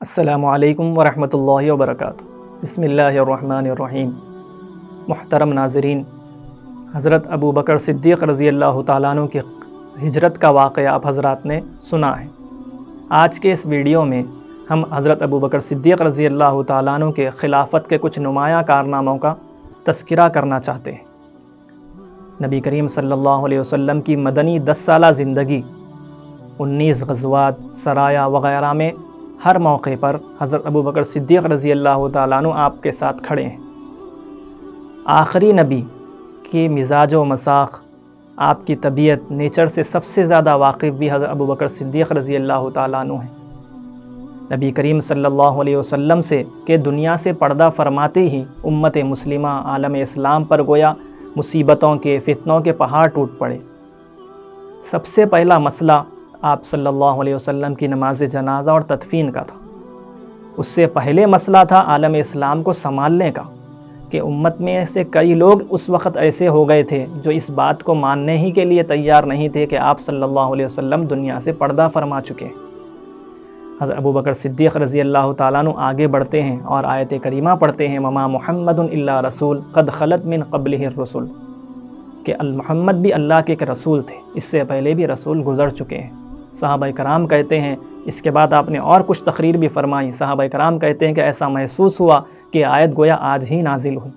السلام علیکم ورحمۃ اللہ وبرکاتہ۔ بسم اللہ الرحمن الرحیم۔ محترم ناظرین، حضرت ابو بکر صدیق رضی اللہ تعالیٰ عنہ کی ہجرت کا واقعہ آپ حضرات نے سنا ہے۔ آج کے اس ویڈیو میں ہم حضرت ابو بکر صدیق رضی اللہ تعالیٰ عنہ کے خلافت کے کچھ نمایاں کارناموں کا تذکرہ کرنا چاہتے ہیں۔ نبی کریم صلی اللہ علیہ وسلم کی مدنی 10 سالہ زندگی، 19 غزوات، سرایا وغیرہ میں ہر موقع پر حضرت ابو بکر صدیق رضی اللہ تعالیٰ عنہ آپ کے ساتھ کھڑے ہیں۔ آخری نبی کی مزاج و مساق، آپ کی طبیعت، نیچر سے سب سے زیادہ واقف بھی حضرت ابو بکر صدیق رضی اللہ تعالیٰ عنہ ہیں۔ نبی کریم صلی اللہ علیہ وسلم سے کہ دنیا سے پردہ فرماتے ہی امت مسلمہ، عالم اسلام پر گویا مصیبتوں کے، فتنوں کے پہاڑ ٹوٹ پڑے۔ سب سے پہلا مسئلہ آپ صلی اللہ علیہ وسلم کی نماز جنازہ اور تدفین کا تھا۔ اس سے پہلے مسئلہ تھا عالم اسلام کو سنبھالنے کا، کہ امت میں سے کئی لوگ اس وقت ایسے ہو گئے تھے جو اس بات کو ماننے ہی کے لیے تیار نہیں تھے کہ آپ صلی اللہ علیہ وسلم دنیا سے پردہ فرما چکے۔ حضرت ابو بکر صدیق رضی اللہ تعالیٰ عنہ آگے بڑھتے ہیں اور آیت کریمہ پڑھتے ہیں، وما محمد الا رسول قد خلت من قبلہ الرسل، کہ المحمد بھی اللہ کے ایک رسول تھے، اس سے پہلے بھی رسول گزر چکے ہیں۔ صحابہ کرام کہتے ہیں، اس کے بعد آپ نے اور کچھ تقریر بھی فرمائی۔ صحابہ کرام کہتے ہیں کہ ایسا محسوس ہوا کہ آیت گویا آج ہی نازل ہوئی۔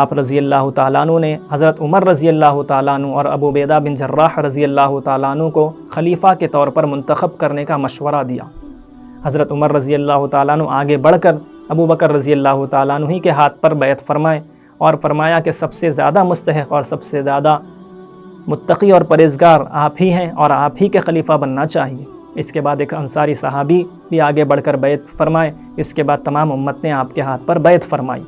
آپ رضی اللہ تعالیٰ عنہ نے حضرت عمر رضی اللہ تعالیٰ عنہ اور ابو عبیدہ بن جراح رضی اللہ تعالیٰ عنہ کو خلیفہ کے طور پر منتخب کرنے کا مشورہ دیا۔ حضرت عمر رضی اللہ تعالیٰ عنہ آگے بڑھ کر ابو بکر رضی اللہ تعالیٰ عنہ ہی کے ہاتھ پر بیعت فرمائے اور فرمایا کہ سب سے زیادہ مستحق اور سب سے زیادہ متقی اور پرہیزگار آپ ہی ہیں اور آپ ہی کے خلیفہ بننا چاہیے۔ اس کے بعد ایک انصاری صحابی بھی آگے بڑھ کر بیعت فرمائے۔ اس کے بعد تمام امت نے آپ کے ہاتھ پر بیعت فرمائی۔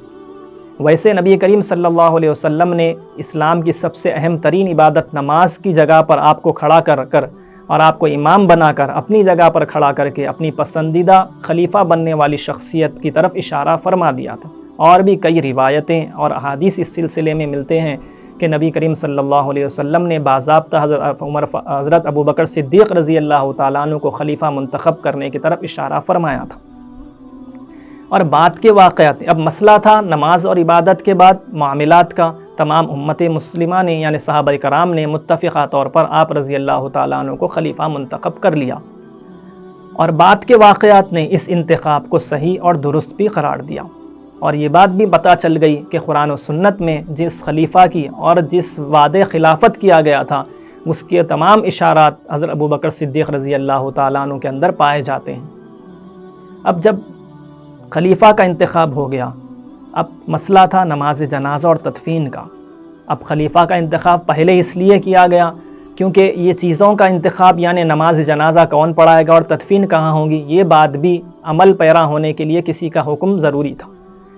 ویسے نبی کریم صلی اللہ علیہ وسلم نے اسلام کی سب سے اہم ترین عبادت نماز کی جگہ پر آپ کو کھڑا کر اور آپ کو امام بنا کر اپنی جگہ پر کھڑا کر کے اپنی پسندیدہ خلیفہ بننے والی شخصیت کی طرف اشارہ فرما دیا تھا۔ اور بھی کئی روایتیں اور احادیث اس سلسلے میں ملتے ہیں کہ نبی کریم صلی اللہ علیہ وسلم نے باضابطہ حضرت ابو بکر صدیق رضی اللہ تعالیٰ عنہ کو خلیفہ منتخب کرنے کی طرف اشارہ فرمایا تھا۔ اور بعد کے واقعات، اب مسئلہ تھا نماز اور عبادت کے بعد معاملات کا، تمام امت مسلمہ نے یعنی صحابہ کرام نے متفقہ طور پر آپ رضی اللہ تعالیٰ عنہ کو خلیفہ منتخب کر لیا، اور بعد کے واقعات نے اس انتخاب کو صحیح اور درست بھی قرار دیا۔ اور یہ بات بھی پتہ چل گئی کہ قرآن و سنت میں جس خلیفہ کی اور جس وعدے خلافت کیا گیا تھا، اس کے تمام اشارات حضرت ابو بکر صدیق رضی اللہ تعالیٰ عنہ کے اندر پائے جاتے ہیں۔ اب جب خلیفہ کا انتخاب ہو گیا، اب مسئلہ تھا نماز جنازہ اور تدفین کا۔ اب خلیفہ کا انتخاب پہلے اس لیے کیا گیا کیونکہ یہ چیزوں کا انتخاب یعنی نماز جنازہ کون پڑھائے گا اور تدفین کہاں ہوگی، یہ بات بھی عمل پیرا ہونے کے لیے کسی کا حکم ضروری تھا،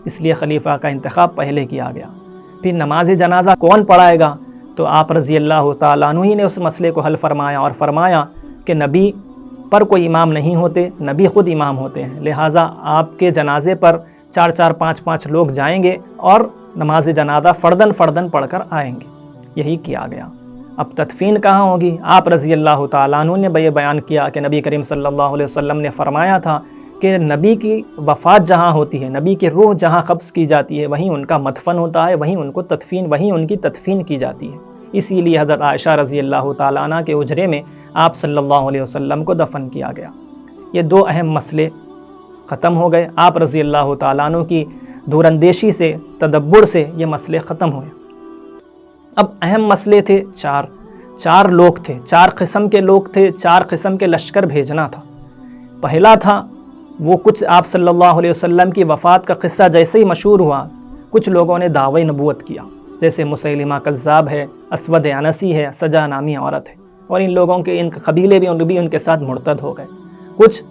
اس لیے خلیفہ کا انتخاب پہلے کیا گیا۔ پھر نماز جنازہ کون پڑھائے گا، تو آپ رضی اللہ تعالیٰ عنہ ہی نے اس مسئلے کو حل فرمایا اور فرمایا کہ نبی پر کوئی امام نہیں ہوتے، نبی خود امام ہوتے ہیں، لہٰذا آپ کے جنازے پر 4 5 لوگ جائیں گے اور نماز جنازہ فرداً پڑھ کر آئیں گے۔ یہی کیا گیا۔ اب تدفین کہاں ہوگی، آپ رضی اللہ تعالیٰ عنہ نے یہ بیان کیا کہ نبی کریم صلی اللہ علیہ وسلم نے فرمایا تھا کہ نبی کی وفات جہاں ہوتی ہے، نبی کی روح جہاں قبض کی جاتی ہے، وہیں ان کا مدفن ہوتا ہے، وہیں ان کی تدفین کی جاتی ہے۔ اسی لیے حضرت عائشہ رضی اللہ تعالیٰ عنہ کے حجرے میں آپ صلی اللہ علیہ وسلم کو دفن کیا گیا۔ یہ دو اہم مسئلے ختم ہو گئے۔ آپ رضی اللہ تعالیٰ عنہ کی دور اندیشی سے، تدبر سے یہ مسئلے ختم ہوئے۔ اب اہم مسئلے تھے چار لوگ تھے، 4 قسم کے لوگ تھے، 4 قسم کے لشکر بھیجنا تھا۔ پہلا تھا وہ کچھ آپ صلی اللہ علیہ وسلم کی وفات کا قصہ جیسے ہی مشہور ہوا، کچھ لوگوں نے دعوی نبوت کیا، جیسے مسیلمہ کذاب ہے، اسود عنسی ہے، سجا نامی عورت ہے، اور ان لوگوں کے ان قبیلے بھی ان کے ساتھ مرتد ہو گئے۔ کچھ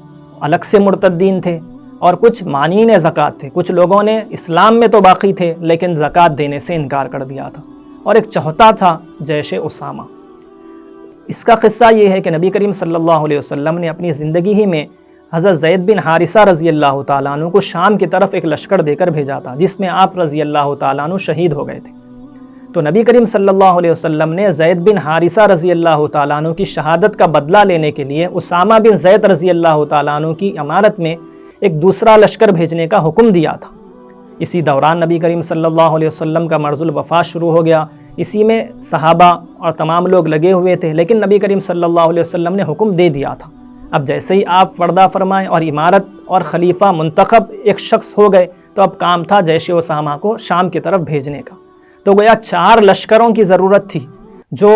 الگ سے مرتدین تھے اور کچھ مانعین زکوٰۃ تھے۔ کچھ لوگوں نے اسلام میں تو باقی تھے لیکن زکوٰۃ دینے سے انکار کر دیا تھا، اور ایک چوتھا تھا جیش اسامہ۔ اس کا قصہ یہ ہے کہ نبی کریم صلی اللہ علیہ وسلم نے اپنی زندگی ہی میں حضرت زید بن حارثہ رضی اللہ تعالیٰ عنہ کو شام کی طرف ایک لشکر دے کر بھیجا تھا، جس میں آپ رضی اللہ تعالیٰ عنہ شہید ہو گئے تھے۔ تو نبی کریم صلی اللہ علیہ وسلم نے زید بن حارثہ رضی اللہ تعالیٰ عنہ کی شہادت کا بدلہ لینے کے لیے اسامہ بن زید رضی اللہ تعالیٰ عنہ کی امارت میں ایک دوسرا لشکر بھیجنے کا حکم دیا تھا۔ اسی دوران نبی کریم صلی اللہ علیہ وسلم کا مرض الوفات شروع ہو گیا۔ اسی میں صحابہ اور تمام لوگ لگے ہوئے تھے، لیکن نبی کریم صلی اللہ علیہ وسلم نے حکم دے دیا تھا۔ اب جیسے ہی آپ پردہ فرمائیں اور امارت اور خلیفہ منتخب ایک شخص ہو گئے، تو اب کام تھا جیش اسامہ کو شام کی طرف بھیجنے کا۔ تو گویا 4 لشکروں کی ضرورت تھی جو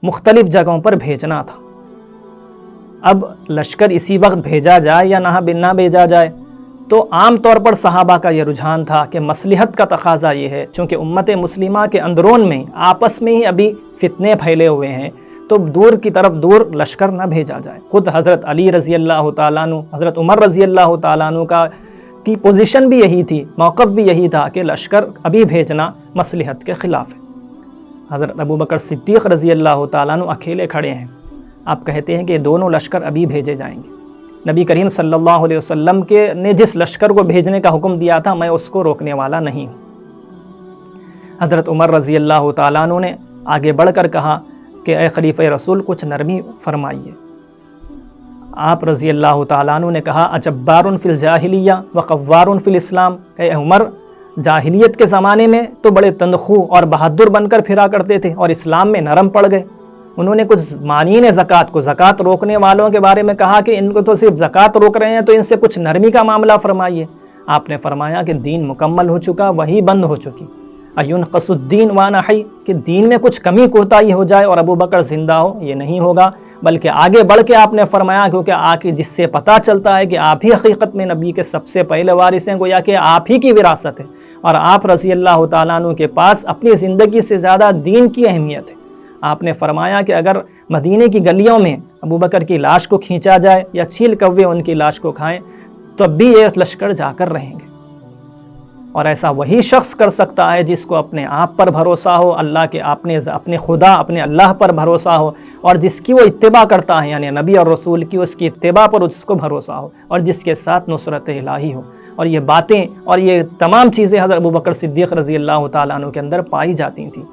مختلف جگہوں پر بھیجنا تھا۔ اب لشکر اسی وقت بھیجا جائے یا نہ بھیجا جائے، تو عام طور پر صحابہ کا یہ رجحان تھا کہ مصلحت کا تقاضا یہ ہے، چونکہ امت مسلمہ کے اندرون میں آپس میں ہی ابھی فتنے پھیلے ہوئے ہیں، تو دور کی طرف دور لشکر نہ بھیجا جائے۔ خود حضرت علی رضی اللہ تعالیٰ عنہ، حضرت عمر رضی اللہ تعالیٰ عنہ کی پوزیشن بھی یہی تھی، موقف بھی یہی تھا کہ لشکر ابھی بھیجنا مصلحت کے خلاف ہے۔ حضرت ابو بکر صدیق رضی اللہ تعالیٰ عنہ اکیلے کھڑے ہیں، آپ کہتے ہیں کہ دونوں لشکر ابھی بھیجے جائیں گے۔ نبی کریم صلی اللہ علیہ وسلم نے جس لشکر کو بھیجنے کا حکم دیا تھا، میں اس کو روکنے والا نہیں ہوں۔ حضرت عمر رضی اللہ تعالیٰ عنہ نے آگے بڑھ کر کہا کہ اے خلیفہ رسول، کچھ نرمی فرمائیے۔ آپ رضی اللہ تعالیٰ عنہ نے کہا اجبار فی الجاہلیہ وقوار فی الاسلام، اے عمر، جاہلیت کے زمانے میں تو بڑے تندخو اور بہادر بن کر پھرا کرتے تھے، اور اسلام میں نرم پڑ گئے۔ انہوں نے کچھ مانین زکوٰۃ کو، زکوٰۃ روکنے والوں کے بارے میں کہا کہ ان کو تو صرف زکوٰۃ روک رہے ہیں، تو ان سے کچھ نرمی کا معاملہ فرمائیے۔ آپ نے فرمایا کہ دین مکمل ہو چکا، وہی بند ہو چکی۔ اَيُنْقَصُ الدِّينُ وَأَنَا حَيٌّ، کہ دین میں کچھ کمی کوتاہی ہو جائے اور ابو بکر زندہ ہو، یہ نہیں ہوگا۔ بلکہ آگے بڑھ کے آپ نے فرمایا، کیونکہ آگے جس سے پتہ چلتا ہے کہ آپ ہی حقیقت میں نبی کے سب سے پہلے وارث ہیں، گویا کہ آپ ہی کی وراثت ہے، اور آپ رضی اللہ تعالیٰ عنہ کے پاس اپنی زندگی سے زیادہ دین کی اہمیت ہے۔ آپ نے فرمایا کہ اگر مدینے کی گلیوں میں ابو بکر کی لاش کو کھینچا جائے یا چیل کوے ان کی لاش کو کھائیں، تب بھی یہ لشکر جا کر رہیں گے۔ اور ایسا وہی شخص کر سکتا ہے جس کو اپنے آپ پر بھروسہ ہو، اللہ کے اپنے خدا، اپنے اللہ پر بھروسہ ہو، اور جس کی وہ اتباع کرتا ہے، یعنی نبی اور رسول کی اس کی اتباع پر جس کو بھروسہ ہو، اور جس کے ساتھ نصرت الہی ہو۔ اور یہ باتیں اور یہ تمام چیزیں حضرت ابوبکر صدیق رضی اللہ تعالیٰ عنہ کے اندر پائی جاتی تھیں۔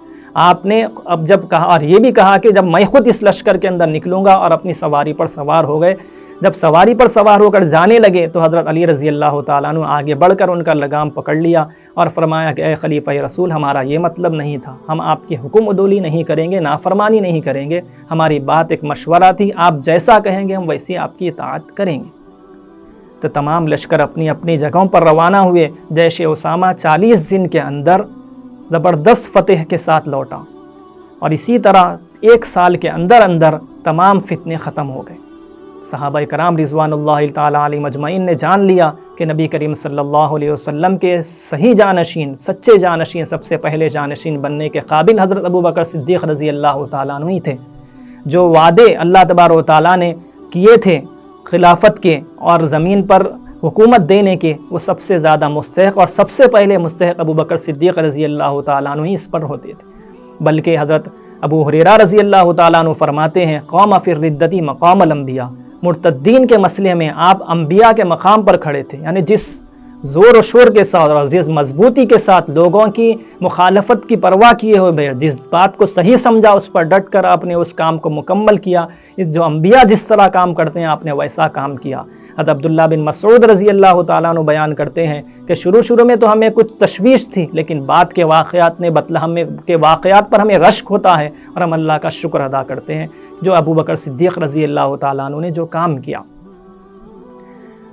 آپ نے اب جب کہا، اور یہ بھی کہا کہ جب میں خود اس لشکر کے اندر نکلوں گا، اور اپنی سواری پر سوار ہو گئے، جب سواری پر سوار ہو کر جانے لگے تو حضرت علی رضی اللہ تعالیٰ عنہ آگے بڑھ کر ان کا لگام پکڑ لیا اور فرمایا کہ اے خلیفہ رسول، ہمارا یہ مطلب نہیں تھا، ہم آپ کی حکم عدولی نہیں کریں گے، نافرمانی نہیں کریں گے، ہماری بات ایک مشورہ تھی، آپ جیسا کہیں گے ہم ویسی آپ کی اطاعت کریں گے۔ تو تمام لشکر اپنی اپنی جگہوں پر روانہ ہوئے۔ جیش اسامہ 40 دن کے اندر زبردست فتح کے ساتھ لوٹا، اور اسی طرح 1 سال کے اندر اندر تمام فتنے ختم ہو گئے۔ صحابہ کرام رضوان اللہ تعالیٰ علیہم اجمعین نے جان لیا کہ نبی کریم صلی اللہ علیہ وسلم کے صحیح جانشین، سچے جانشین، سب سے پہلے جانشین بننے کے قابل حضرت ابوبکر صدیق رضی اللہ تعالیٰ عنہ ہی تھے۔ جو وعدے اللہ تبارک و تعالیٰ نے کیے تھے خلافت کے اور زمین پر حکومت دینے کے، وہ سب سے زیادہ مستحق اور سب سے پہلے مستحق ابوبکر صدیق رضی اللہ تعالیٰ عنہ ہی اس پر ہوتے تھے۔ بلکہ حضرت ابو ہریرہ رضی اللہ تعالیٰ عنہ فرماتے ہیں، قام فی الردۃ مقام الانبیاء، مرتدین کے مسئلے میں آپ انبیاء کے مقام پر کھڑے تھے، یعنی جس زور و شور کے ساتھ اور جس مضبوطی کے ساتھ لوگوں کی مخالفت کی پرواہ کیے ہوئے، جس بات کو صحیح سمجھا اس پر ڈٹ کر آپ نے اس کام کو مکمل کیا۔ جو انبیاء جس طرح کام کرتے ہیں آپ نے ویسا کام کیا۔ حضرت عبداللہ بن مسعود رضی اللہ تعالیٰ عنہ بیان کرتے ہیں کہ شروع میں تو ہمیں کچھ تشویش تھی، لیکن بعد کے واقعات نے کے واقعات پر ہمیں رشک ہوتا ہے، اور ہم اللہ کا شکر ادا کرتے ہیں جو ابوبکر صدیق رضی اللہ تعالیٰ عنہ نے جو کام کیا۔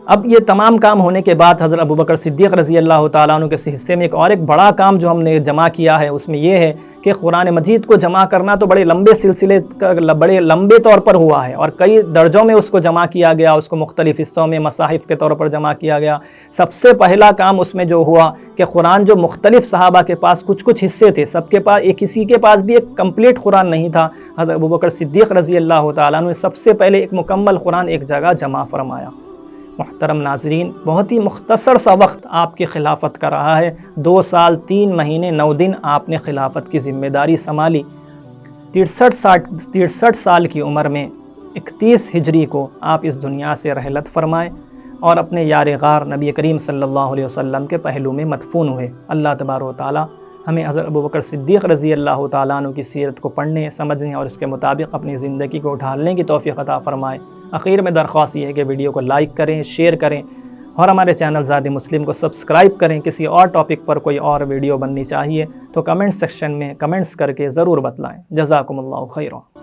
اب یہ تمام کام ہونے کے بعد حضرت ابوبکر صدیق رضی اللہ تعالیٰ عنہ کے حصے میں ایک بڑا کام جو ہم نے جمع کیا ہے، اس میں یہ ہے کہ قرآن مجید کو جمع کرنا تو بڑے لمبے طور پر ہوا ہے، اور کئی درجوں میں اس کو جمع کیا گیا، اس کو مختلف حصوں میں مصاحف کے طور پر جمع کیا گیا۔ سب سے پہلا کام اس میں جو ہوا کہ قرآن جو مختلف صحابہ کے پاس کچھ حصے تھے، سب کے پاس کسی کے پاس بھی ایک کمپلیٹ قرآن نہیں تھا، حضرت ابوبکر صدیق رضی اللہ تعالیٰ عنہ نے سب سے پہلے ایک مکمل قرآن ایک جگہ جمع فرمایا۔ محترم ناظرین، بہت ہی مختصر سا وقت آپ کی خلافت کا رہا ہے، 2 سال 3 مہینے 9 دن آپ نے خلافت کی ذمہ داری سنبھالی۔ 63 سال کی عمر میں 31 ہجری کو آپ اس دنیا سے رحلت فرمائے اور اپنے یار غار نبی کریم صلی اللہ علیہ وسلم کے پہلو میں مدفون ہوئے۔ اللہ تبارک و تعالیٰ ہمیں حضرت ابوبکر صدیق رضی اللہ تعالیٰ عنہ کی سیرت کو پڑھنے، سمجھنے اور اس کے مطابق اپنی زندگی کو ڈھالنے کی توفیق عطا فرمائے۔ آخر میں درخواست یہ ہے کہ ویڈیو کو لائک کریں، شیئر کریں اور ہمارے چینل زاد مسلم کو سبسکرائب کریں۔ کسی اور ٹاپک پر کوئی اور ویڈیو بننی چاہیے تو کمنٹ سیکشن میں کمنٹس کر کے ضرور بتلائیں۔ جزاکم اللہ خیرا۔